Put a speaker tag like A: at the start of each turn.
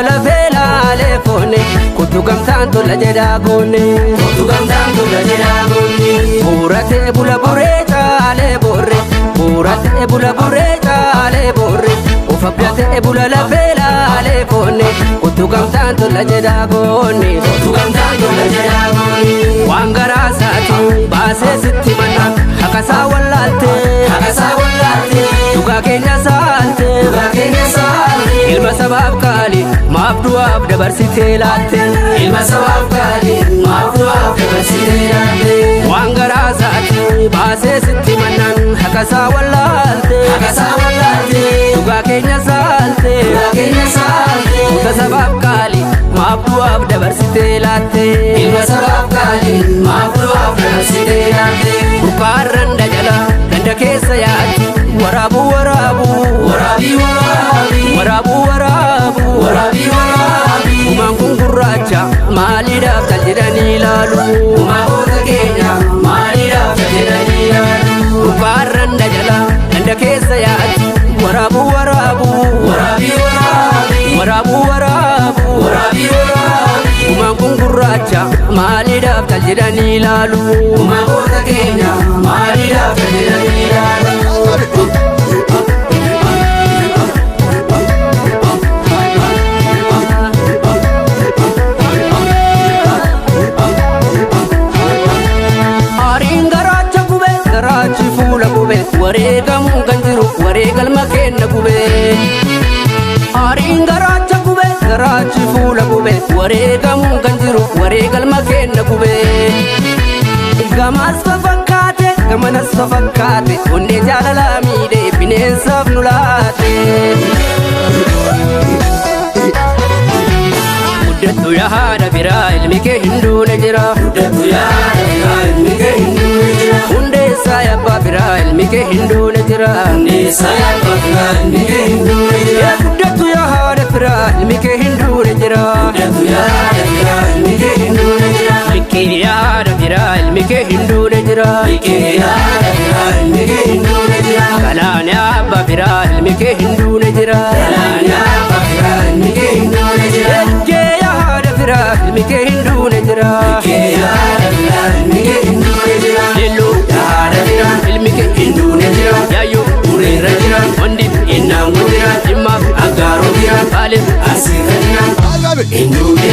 A: lafee laalee foone kuttu gamtaan tola jedhaa goone kuttu gamtaan tola jedhaa goone buuratee bula buree caalee boorre buuratee bula buree caalee boorre of abdatee bula lafee laalee foone kuttu gamtaan tola jedhaa goone kuttu gamtaan tola jedhaa goone waan garaa isaati baasee sitti manna hakasaa wallaalte dhugaa keenya saalte ilma sabaaf kaali maaf du'aaf dabarsitee laatte ilma sabaaf kaali maaf du'aaf dabarsitee laatte waan garaa isaati baasee sitti mannan hakasaa wallaalte dhugaa keenya saalte ilma sabaaf kaali maaf du'aaf dabarsitee laatte ilma sabaaf kaali maaf du'aaf dabarsitee laatte burqaarran dajala ganda keessa yaatti waraabu umaan kun gurraacha maaliidhaaf tal jedhanii ilaalu umamoota keenya maaliidhaaf tal jedhanii ilaalu burqaarran dajala ganda keessa yaatti waraabu umaan kun gurraacha maaliidhaaf tal jedhanii ilaalu umamoota keenya maaliidhaaf tal jedhanii ilaalu wareegamuun kan jiru wareegalma kenna gube aariin garaacha gube garaachi fuula gube wareegamuun kan jiru wareegalma kenna gube gamaas fafakkaate gamanas fafakkaate onnee jaalalaa miidhee bineensaaf nu laate guddattu yaa haadha biraa ilmi kee hin duune jira guddattu yaa haadha biraa ilmi kee hin duune jira hundeessaa yabbaa biraa ilmi kee hin duune jira hundeessaa yabbaa biraa ilmi kee hin duune jira guddattu yaa haadha biraa ilmi kee hin duune jira guddattu yaa haadha biraa ilmi kee hin duune jira likkee yaa haadha biraa ilmi kee hin duune jira likkee yaa haadha biraa ilmi kee hin duune jira galaan yaa abbaa biraa ilmi kee hin duune jira galaan yaa abbaa biraa ilmi kee hin duune jira ilmi kee hin duune jira ilmi kee hin duune jira yelloo yaada jira ilmi kee hin duune jira yaayyoo ureerra jira wandi innaan jira dhimmaaf aggaaroo jira baalee asirra jira hin duune